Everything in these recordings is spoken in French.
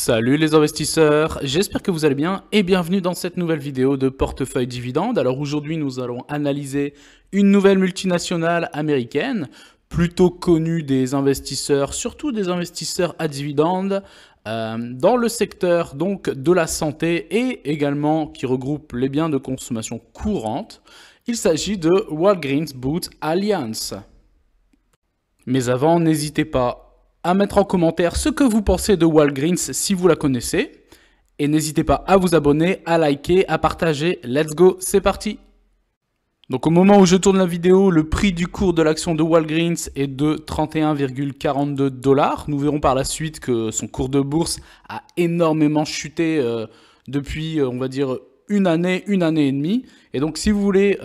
Salut les investisseurs, j'espère que vous allez bien et bienvenue dans cette nouvelle vidéo de portefeuille dividende. Alors aujourd'hui nous allons analyser une nouvelle multinationale américaine, plutôt connue des investisseurs, surtout des investisseurs à dividendes, dans le secteur donc de la santé et également qui regroupe les biens de consommation courante. Il s'agit de Walgreens Boots Alliance. Mais avant, n'hésitez pas à mettre en commentaire ce que vous pensez de Walgreens si vous la connaissez. Et n'hésitez pas à vous abonner, à liker, à partager. Let's go, c'est parti! Donc au moment où je tourne la vidéo, le prix du cours de l'action de Walgreens est de 31,42 $. Nous verrons par la suite que son cours de bourse a énormément chuté depuis, on va dire, une année et demie. Et donc si vous voulez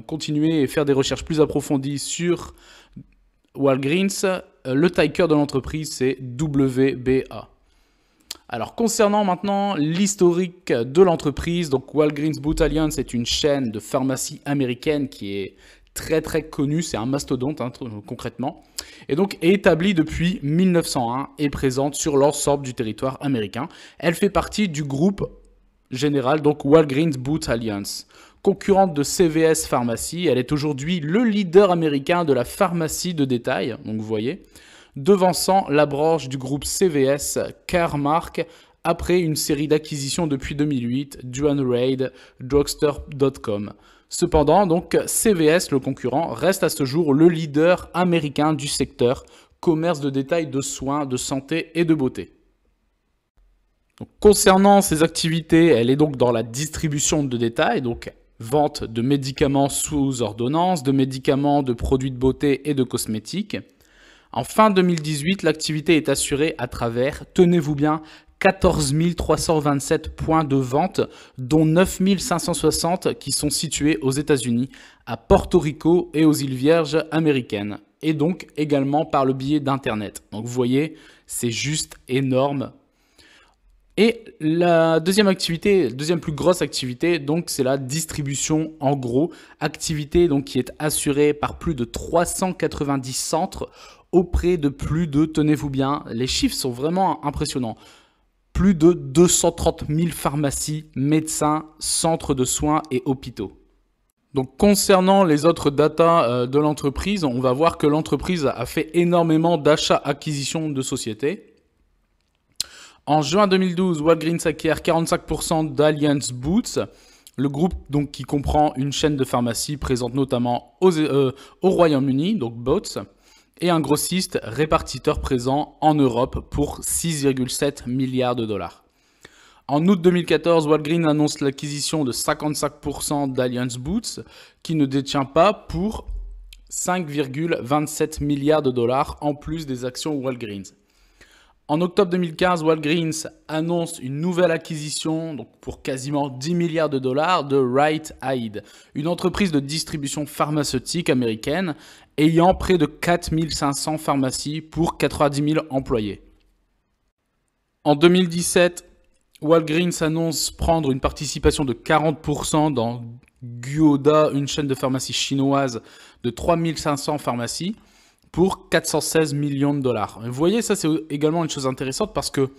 continuer et faire des recherches plus approfondies sur Walgreens, le ticker de l'entreprise, c'est WBA. Alors, concernant maintenant l'historique de l'entreprise, donc Walgreens Boots Alliance est une chaîne de pharmacie américaine qui est très connue, c'est un mastodonte concrètement, et donc est établie depuis 1901 et présente sur l'ensemble du territoire américain. Elle fait partie du groupe général, donc Walgreens Boots Alliance. Concurrente de CVS Pharmacy, elle est aujourd'hui le leader américain de la pharmacie de détail, donc vous voyez, devançant la branche du groupe CVS Caremark après une série d'acquisitions depuis 2008, Duane Reade, Drugstore.com. Cependant, donc, CVS, le concurrent, reste à ce jour le leader américain du secteur commerce de détail de soins, de santé et de beauté. Donc, concernant ses activités, elle est donc dans la distribution de détail, donc vente de médicaments sous ordonnance, de médicaments, de produits de beauté et de cosmétiques. En fin 2018, l'activité est assurée à travers, tenez-vous bien, 14 327 points de vente, dont 9 560 qui sont situés aux États-Unis, à Porto Rico et aux îles Vierges américaines, et donc également par le biais d'Internet. Donc vous voyez, c'est juste énorme. Et la deuxième plus grosse activité, donc c'est la distribution en gros, activité donc qui est assurée par plus de 390 centres auprès de plus de, tenez-vous bien, les chiffres sont vraiment impressionnants, plus de 230 000 pharmacies, médecins, centres de soins et hôpitaux. Donc concernant les autres datas de l'entreprise, on va voir que l'entreprise a fait énormément d'achats-acquisitions de sociétés. En juin 2012, Walgreens acquiert 45% d'Alliance Boots, le groupe donc, qui comprend une chaîne de pharmacie présente notamment au Royaume-Uni, donc Boots, et un grossiste répartiteur présent en Europe pour 6,7 milliards de dollars. En août 2014, Walgreens annonce l'acquisition de 55% d'Alliance Boots, qui ne détient pas pour 5,27 milliards de dollars en plus des actions Walgreens. En octobre 2015, Walgreens annonce une nouvelle acquisition donc pour quasiment 10 milliards de dollars de Rite Aid, une entreprise de distribution pharmaceutique américaine ayant près de 4 500 pharmacies pour 90 000 employés. En 2017, Walgreens annonce prendre une participation de 40% dans Guoda, une chaîne de pharmacie chinoise de 3 500 pharmacies, pour 416 millions de dollars. Vous voyez, ça c'est également une chose intéressante parce que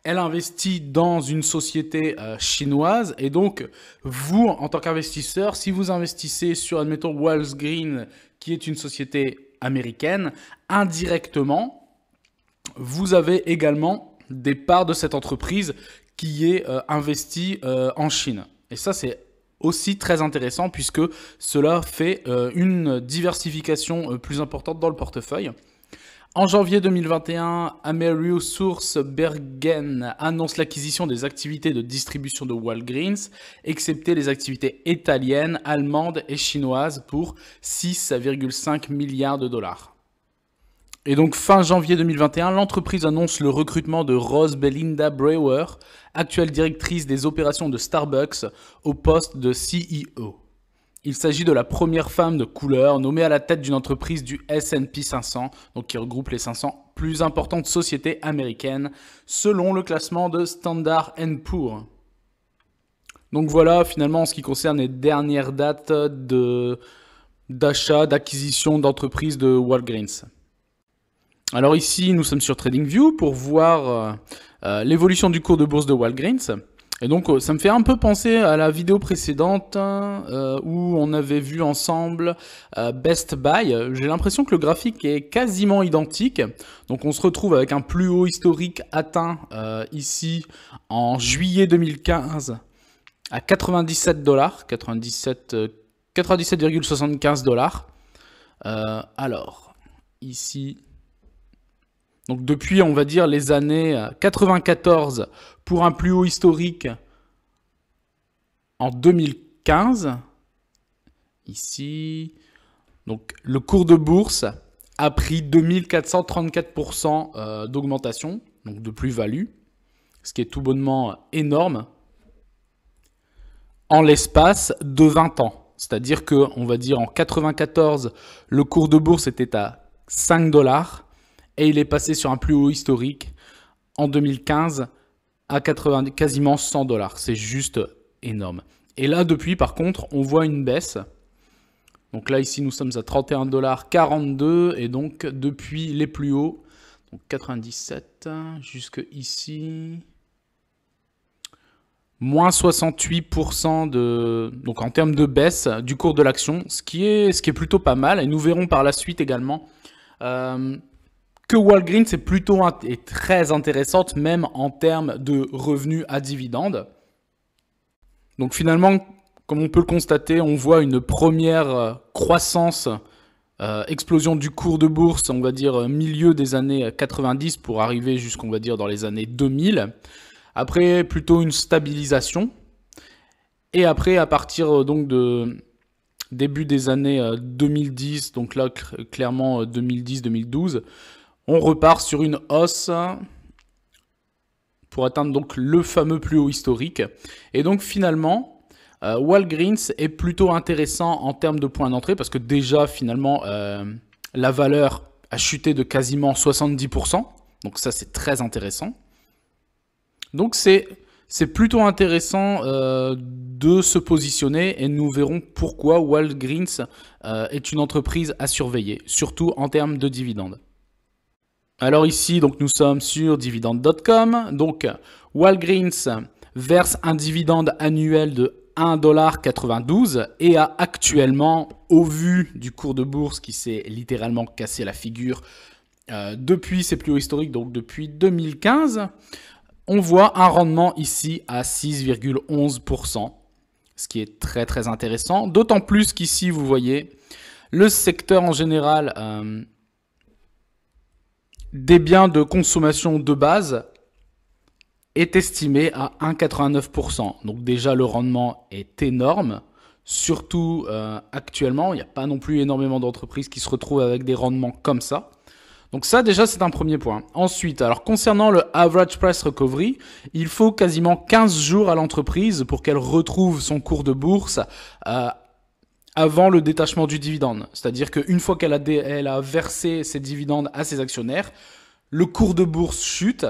elle investit dans une société chinoise et donc vous, en tant qu'investisseur, si vous investissez sur, admettons, Walgreens, qui est une société américaine, indirectement, vous avez également des parts de cette entreprise qui est investie en Chine. Et ça, c'est aussi très intéressant puisque cela fait une diversification plus importante dans le portefeuille. En janvier 2021, AmerisourceBergen annonce l'acquisition des activités de distribution de Walgreens, excepté les activités italiennes, allemandes et chinoises pour 6,5 milliards de dollars. Et donc fin janvier 2021, l'entreprise annonce le recrutement de Rose Belinda Brewer, actuelle directrice des opérations de Starbucks, au poste de CEO. Il s'agit de la première femme de couleur nommée à la tête d'une entreprise du S&P 500, donc qui regroupe les 500 plus importantes sociétés américaines, selon le classement de Standard & Poor's. Donc voilà, finalement, en ce qui concerne les dernières dates d'achat, d'acquisition d'entreprises de Walgreens. Alors ici, nous sommes sur TradingView pour voir l'évolution du cours de bourse de Walgreens. Et donc, ça me fait un peu penser à la vidéo précédente où on avait vu ensemble Best Buy. J'ai l'impression que le graphique est quasiment identique. Donc, on se retrouve avec un plus haut historique atteint ici en juillet 2015 à 97 dollars, 97,75 dollars. Alors, ici... Donc depuis, on va dire, les années 94 pour un plus haut historique en 2015. Ici, donc le cours de bourse a pris 2434% d'augmentation, donc de plus-value, ce qui est tout bonnement énorme, en l'espace de 20 ans. C'est-à-dire que, on va dire, en 94, le cours de bourse était à 5 dollars. Et il est passé sur un plus haut historique en 2015 à quasiment 100 dollars. C'est juste énorme. Et là, depuis, par contre, on voit une baisse. Donc là, ici, nous sommes à 31,42 $. Et donc, depuis les plus hauts, donc 97 jusque ici, moins 68% donc en termes de baisse du cours de l'action, ce qui est plutôt pas mal. Et nous verrons par la suite également que Walgreens est plutôt très intéressante, même en termes de revenus à dividendes. Donc finalement, comme on peut le constater, on voit une première croissance, explosion du cours de bourse, on va dire milieu des années 90 pour arriver jusqu'on va dire dans les années 2000. Après, plutôt une stabilisation. Et après, à partir donc de début des années 2010, donc là clairement 2010-2012, on repart sur une hausse pour atteindre donc le fameux plus haut historique. Et donc finalement, Walgreens est plutôt intéressant en termes de points d'entrée parce que déjà finalement la valeur a chuté de quasiment 70%. Donc ça c'est très intéressant. Donc c'est plutôt intéressant de se positionner et nous verrons pourquoi Walgreens est une entreprise à surveiller, surtout en termes de dividendes. Alors ici, donc nous sommes sur dividende.com. Donc Walgreens verse un dividende annuel de 1,92 $ et a actuellement, au vu du cours de bourse qui s'est littéralement cassé la figure depuis ses plus hauts historiques, donc depuis 2015, on voit un rendement ici à 6,11%, ce qui est très très intéressant. D'autant plus qu'ici, vous voyez, le secteur en général des biens de consommation de base est estimé à 1,89%. Donc déjà, le rendement est énorme. Surtout actuellement, il n'y a pas non plus énormément d'entreprises qui se retrouvent avec des rendements comme ça. Donc ça, déjà, c'est un premier point. Ensuite, alors concernant le average price recovery, il faut quasiment 15 jours à l'entreprise pour qu'elle retrouve son cours de bourse avant le détachement du dividende. C'est-à-dire qu'une fois qu'elle a versé ses dividendes à ses actionnaires, le cours de bourse chute.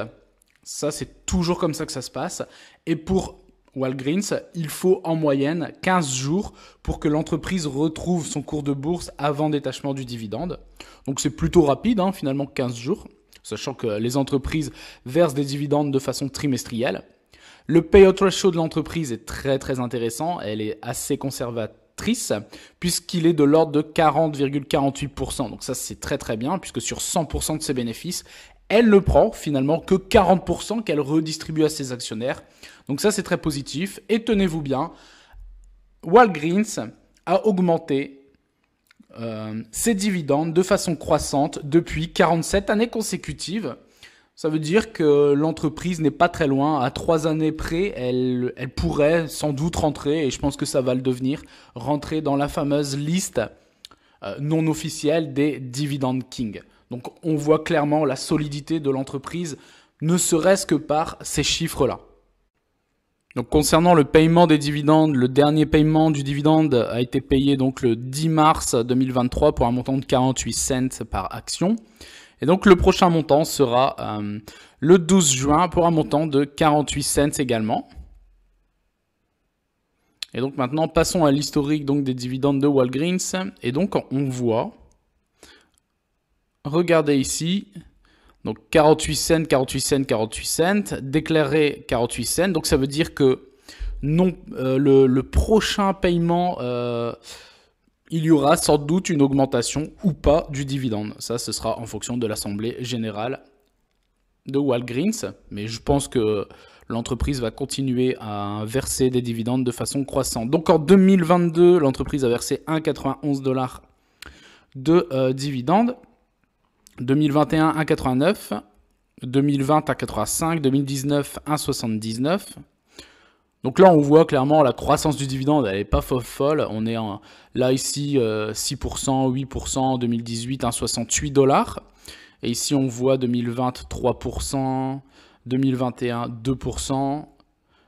Ça, c'est toujours comme ça que ça se passe. Et pour Walgreens, il faut en moyenne 15 jours pour que l'entreprise retrouve son cours de bourse avant détachement du dividende. Donc c'est plutôt rapide, finalement 15 jours, sachant que les entreprises versent des dividendes de façon trimestrielle. Le payout ratio de l'entreprise est très très intéressant, elle est assez conservatrice puisqu'il est de l'ordre de 40,48%. Donc ça c'est très très bien puisque sur 100% de ses bénéfices, elle ne prend finalement que 40% qu'elle redistribue à ses actionnaires. Donc ça c'est très positif. Et tenez-vous bien, Walgreens a augmenté ses dividendes de façon croissante depuis 47 années consécutives. Ça veut dire que l'entreprise n'est pas très loin. À 3 années près, elle pourrait sans doute rentrer, et je pense que ça va le devenir, rentrer dans la fameuse liste non officielle des Dividend Kings. Donc on voit clairement la solidité de l'entreprise, ne serait-ce que par ces chiffres-là. Donc concernant le paiement des dividendes, le dernier paiement du dividende a été payé donc le 10 mars 2023 pour un montant de 48 cents par action. Et donc le prochain montant sera le 12 juin pour un montant de 48 cents également. Et donc maintenant passons à l'historique donc des dividendes de Walgreens. Et donc on voit regardez ici, donc 48 cents, 48 cents, 48 cents, déclaré 48 cents, donc ça veut dire que non, le prochain paiement, il y aura sans doute une augmentation ou pas du dividende. Ça, ce sera en fonction de l'Assemblée générale de Walgreens, mais je pense que l'entreprise va continuer à verser des dividendes de façon croissante. Donc en 2022, l'entreprise a versé 1,91 $ de dividendes. 2021, 1,89. 2020, 1,85. 2019, 1,79. Donc là, on voit clairement la croissance du dividende, elle n'est pas folle. On est là ici 6%, 8%, en 2018, 1,68 $. Et ici, on voit 2020, 3%, 2021, 2%,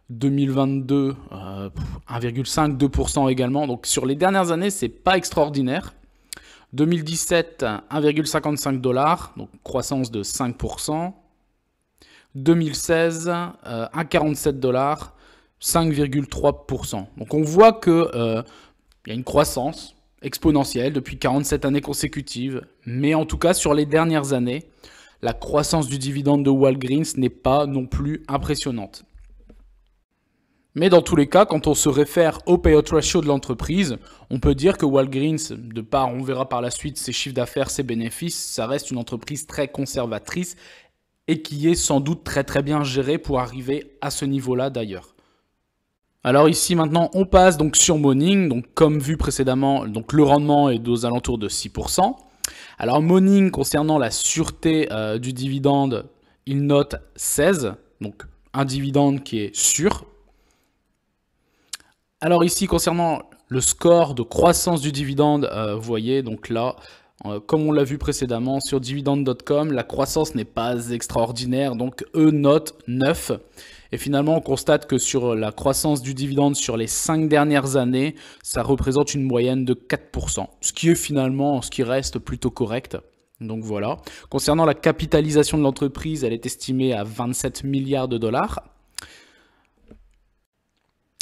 2022, 1,5, 2% également. Donc sur les dernières années, c'est pas extraordinaire. 2017, 1,55 $, donc croissance de 5%. 2016, 1,47 $, 5,3%. Donc on voit qu'il y a une croissance exponentielle depuis 47 années consécutives, mais en tout cas sur les dernières années, la croissance du dividende de Walgreens n'est pas non plus impressionnante. Mais dans tous les cas, quand on se réfère au payout ratio de l'entreprise, on peut dire que Walgreens, de par, on verra par la suite, ses chiffres d'affaires, ses bénéfices, ça reste une entreprise très conservatrice et qui est sans doute très bien gérée pour arriver à ce niveau-là d'ailleurs. Alors ici maintenant on passe donc sur Morning, donc comme vu précédemment, donc le rendement est aux alentours de 6%. Alors Morning concernant la sûreté du dividende, il note 16, donc un dividende qui est sûr. Alors ici concernant le score de croissance du dividende, vous voyez donc là, comme on l'a vu précédemment sur dividende.com, la croissance n'est pas extraordinaire, donc eux notent 9. Et finalement, on constate que sur la croissance du dividende sur les 5 dernières années, ça représente une moyenne de 4%, ce qui est finalement, ce qui reste plutôt correct. Donc voilà. Concernant la capitalisation de l'entreprise, elle est estimée à 27 milliards de dollars.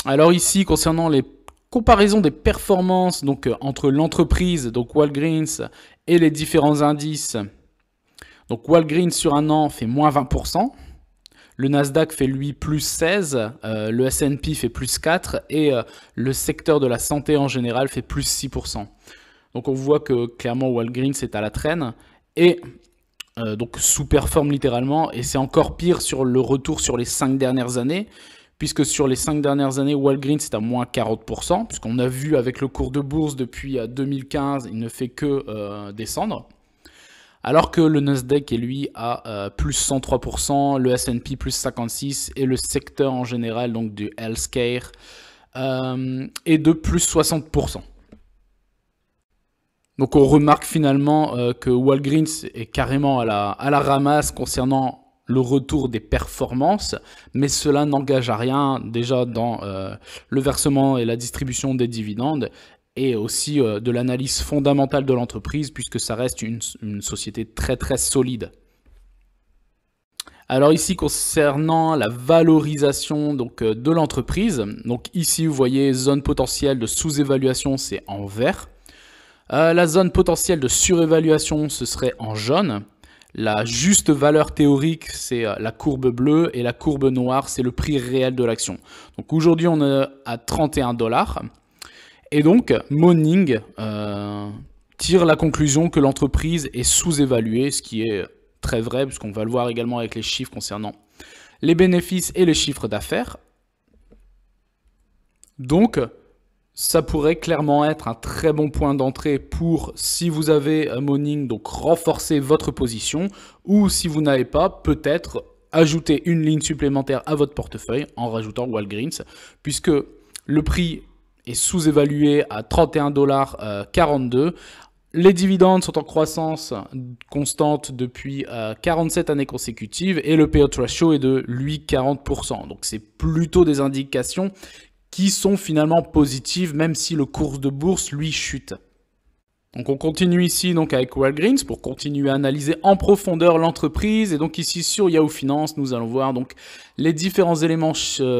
Alors ici, concernant les comparaisons des performances donc, entre l'entreprise, donc Walgreens, et les différents indices, donc Walgreens sur un an fait moins 20%. Le Nasdaq fait lui plus 16, le S&P fait plus 4 et le secteur de la santé en général fait plus 6%. Donc on voit que clairement Walgreens est à la traîne et donc sous-performe littéralement, et c'est encore pire sur le retour sur les 5 dernières années, puisque sur les 5 dernières années, Walgreens est à moins 40%, puisqu'on a vu avec le cours de bourse depuis 2015, il ne fait que descendre. Alors que le Nasdaq est lui à plus 103%, le S&P plus 56% et le secteur en général, donc du healthcare, est de plus 60%. Donc on remarque finalement que Walgreens est carrément à la ramasse concernant le retour des performances, mais cela n'engage à rien déjà dans le versement et la distribution des dividendes, et aussi de l'analyse fondamentale de l'entreprise, puisque ça reste une société très solide. Alors ici, concernant la valorisation donc, de l'entreprise, donc ici vous voyez zone potentielle de sous-évaluation, c'est en vert. La zone potentielle de surévaluation, ce serait en jaune. La juste valeur théorique, c'est la courbe bleue, et la courbe noire, c'est le prix réel de l'action. Donc aujourd'hui, on est à 31 $. Et donc, Morning tire la conclusion que l'entreprise est sous-évaluée, ce qui est très vrai, puisqu'on va le voir également avec les chiffres concernant les bénéfices et les chiffres d'affaires. Donc, ça pourrait clairement être un très bon point d'entrée pour, si vous avez Morning, donc renforcer votre position, ou si vous n'avez pas, peut-être ajouter une ligne supplémentaire à votre portefeuille en rajoutant Walgreens, puisque le prix est sous-évalué à 31,42 $. Les dividendes sont en croissance constante depuis 47 années consécutives et le payout ratio est de lui 40%. Donc c'est plutôt des indications qui sont finalement positives, même si le cours de bourse lui chute. Donc on continue ici donc avec Walgreens pour continuer à analyser en profondeur l'entreprise. Et donc ici sur Yahoo Finance, nous allons voir donc les différents éléments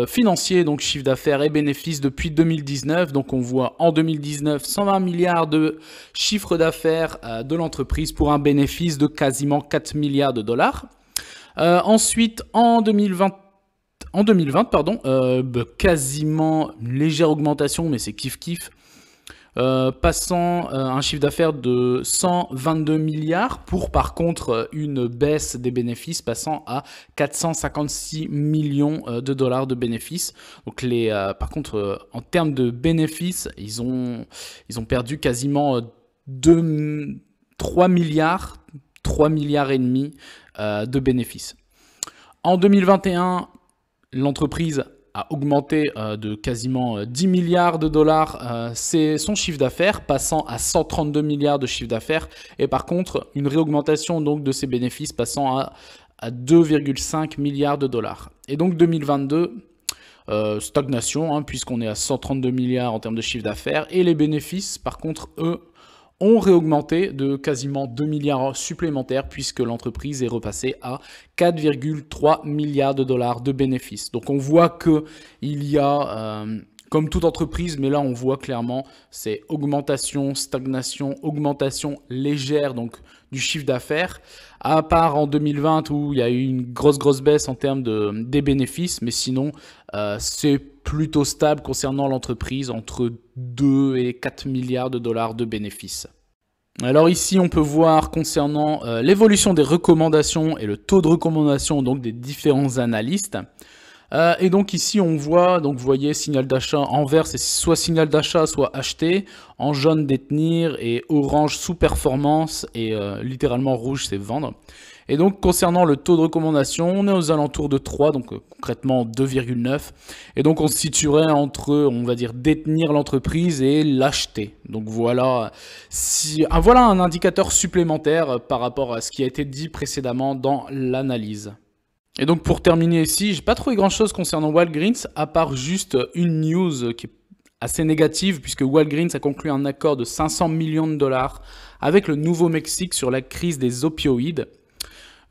financiers, donc chiffre d'affaires et bénéfices depuis 2019. Donc on voit en 2019 120 milliards de chiffre d'affaires de l'entreprise pour un bénéfice de quasiment 4 milliards de dollars. Ensuite en 2020, quasiment une légère augmentation, mais c'est kiff-kiff. Passant un chiffre d'affaires de 122 milliards pour par contre une baisse des bénéfices passant à 456 millions de dollars de bénéfices. Donc par contre en termes de bénéfices, ils ont perdu quasiment 3 milliards et demi de bénéfices. En 2021, l'entreprise a augmenté de quasiment 10 milliards de dollars c'est son chiffre d'affaires, passant à 132 milliards de chiffre d'affaires. Et par contre, une réaugmentation donc de ses bénéfices passant à 2,5 milliards de dollars. Et donc 2022, stagnation, puisqu'on est à 132 milliards en termes de chiffre d'affaires. Et les bénéfices, par contre, eux, ont réaugmenté de quasiment 2 milliards supplémentaires puisque l'entreprise est repassée à 4,3 milliards de dollars de bénéfices. Donc on voit qu'il y a, comme toute entreprise, mais là on voit clairement, c'est augmentation, stagnation, augmentation légère donc du chiffre d'affaires, à part en 2020 où il y a eu une grosse baisse en termes des bénéfices, mais sinon c'est plutôt stable concernant l'entreprise, entre 2 et 4 milliards de dollars de bénéfices. Alors ici, on peut voir concernant l'évolution des recommandations et le taux de recommandation donc des différents analystes. Et donc ici, on voit, donc vous voyez, signal d'achat en vert, c'est soit signal d'achat, soit acheter, en jaune détenir et orange sous-performance et littéralement rouge, c'est vendre. Et donc, concernant le taux de recommandation, on est aux alentours de 3, donc concrètement 2,9. Et donc, on se situerait entre, on va dire, détenir l'entreprise et l'acheter. Donc, voilà, voilà un indicateur supplémentaire par rapport à ce qui a été dit précédemment dans l'analyse. Et donc, pour terminer ici, j'ai pas trouvé grand-chose concernant Walgreens, à part juste une news qui est assez négative, puisque Walgreens a conclu un accord de 500 millions de dollars avec le Nouveau-Mexique sur la crise des opioïdes.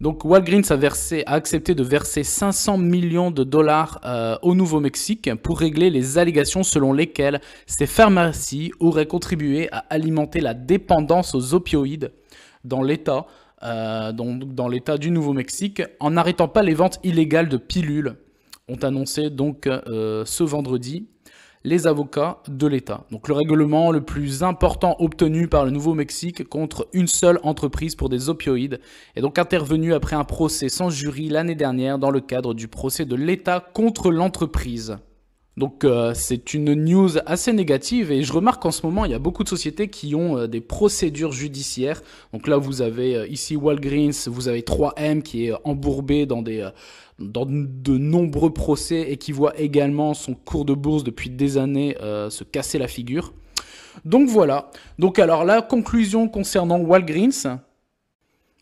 Donc Walgreens a accepté de verser 500 millions de dollars au Nouveau-Mexique pour régler les allégations selon lesquelles ces pharmacies auraient contribué à alimenter la dépendance aux opioïdes dans l'État du Nouveau-Mexique en n'arrêtant pas les ventes illégales de pilules, ont annoncé donc ce vendredi les avocats de l'État. Donc le règlement le plus important obtenu par le Nouveau-Mexique contre une seule entreprise pour des opioïdes est donc intervenu après un procès sans jury l'année dernière dans le cadre du procès de l'État contre l'entreprise. Donc c'est une news assez négative et je remarque qu'en ce moment il y a beaucoup de sociétés qui ont des procédures judiciaires. Donc là vous avez ici Walgreens, vous avez 3M qui est embourbé dans de nombreux procès et qui voit également son cours de bourse depuis des années se casser la figure. Donc voilà. Donc alors la conclusion concernant Walgreens.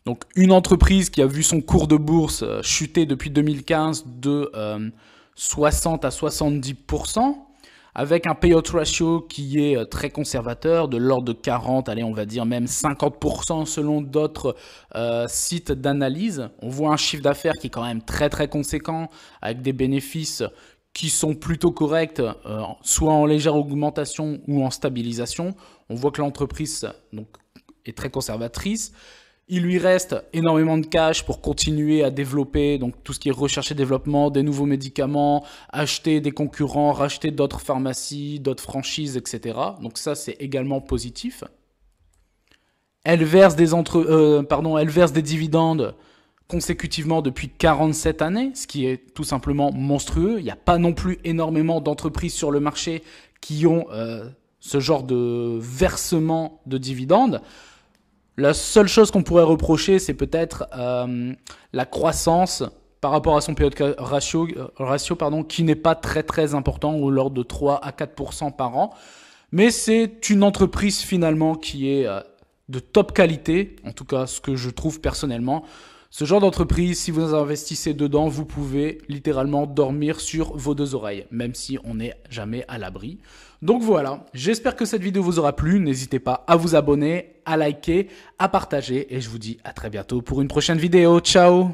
Donc une entreprise qui a vu son cours de bourse chuter depuis 2015 de 60 à 70%, avec un payout ratio qui est très conservateur, de l'ordre de 40, allez on va dire même 50% selon d'autres sites d'analyse. On voit un chiffre d'affaires qui est quand même très conséquent, avec des bénéfices qui sont plutôt corrects, soit en légère augmentation ou en stabilisation. On voit que l'entreprise donc, est très conservatrice. Il lui reste énormément de cash pour continuer à développer donc tout ce qui est recherche et développement, des nouveaux médicaments, acheter des concurrents, racheter d'autres pharmacies, d'autres franchises, etc. Donc ça, c'est également positif. Elle verse des dividendes consécutivement depuis 47 années, ce qui est tout simplement monstrueux. Il n'y a pas non plus énormément d'entreprises sur le marché qui ont ce genre de versement de dividendes. La seule chose qu'on pourrait reprocher, c'est peut-être la croissance par rapport à son payout ratio qui n'est pas très important, au l'ordre de 3 à 4% par an. Mais c'est une entreprise finalement qui est de top qualité, en tout cas ce que je trouve personnellement. Ce genre d'entreprise, si vous investissez dedans, vous pouvez littéralement dormir sur vos deux oreilles, même si on n'est jamais à l'abri. Donc voilà, j'espère que cette vidéo vous aura plu. N'hésitez pas à vous abonner, à liker, à partager et je vous dis à très bientôt pour une prochaine vidéo. Ciao!